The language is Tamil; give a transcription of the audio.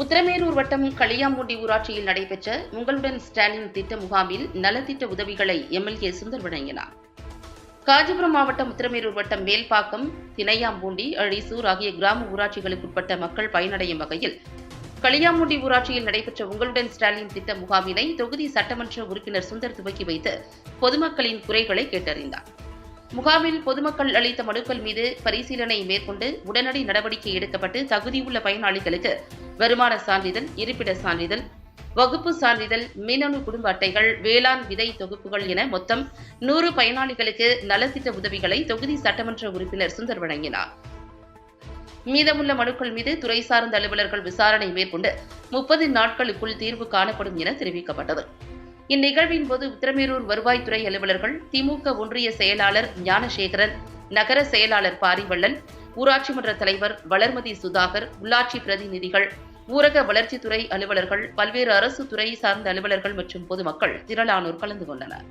உத்திரமேரூர் வட்டம் களியாம்பூண்டி ஊராட்சியில் நடைபெற்ற உங்களுடன் ஸ்டாலின் திட்ட முகாமில் நலத்திட்ட உதவிகளை எம்எல்ஏ சுந்தர் வழங்கினார். காஞ்சிபுரம் மாவட்டம் உத்திரமேரூர் வட்டம் மேல்பாக்கம், தினையாம்பூண்டி, அழிசூர் ஆகிய கிராம ஊராட்சிகளுக்குட்பட்ட மக்கள் பயனடையும் வகையில் களியாம்பூண்டி ஊராட்சியில் நடைபெற்ற உங்களுடன் ஸ்டாலின் திட்ட முகாமினை தொகுதி சட்டமன்ற உறுப்பினர் சுந்தர் துவக்கி வைத்து பொதுமக்களின் குறைகளை கேட்டறிந்தார். முகாமில் பொதுமக்கள் அளித்த மனுக்கள் மீது பரிசீலனை மேற்கொண்டு உடனடி நடவடிக்கை எடுக்கப்பட்டு தகுதியுள்ள பயனாளிகளுக்கு வருமான சான்றிதழ், இருப்பிட சான்றிதழ், வகுப்பு சான்றிதழ், மின்னணு குடும்ப அட்டைகள், வேளாண் விதை தொகுப்புகள் என மொத்தம் 100 பயனாளிகளுக்கு நலத்திட்ட உதவிகளை தொகுதி சட்டமன்ற உறுப்பினர் சுந்தர் வழங்கினார். மீதமுள்ள மனுக்கள் மீது துறை சார்ந்த அலுவலர்கள் விசாரணை மேற்கொண்டு 30 நாட்களுக்குள் தீர்வு காணப்படும் என தெரிவிக்கப்பட்டது. இந்நிகழ்வின் போது உத்திரமேரூர் வருவாய்த்துறை அலுவலர்கள், திமுக ஒன்றிய செயலாளர் ஞானசேகரன், நகர செயலாளர் பாரிவள்ளல், ஊராட்சி மன்ற தலைவர் வளர்மதி சுதாகர், உள்ளாட்சி பிரதிநிதிகள், ஊரக வளர்ச்சித்துறை அலுவலர்கள், பல்வேறு அரசு துறை சார்ந்த அலுவலர்கள் மற்றும் பொதுமக்கள் திரளானோர் கலந்து கொண்டனர்.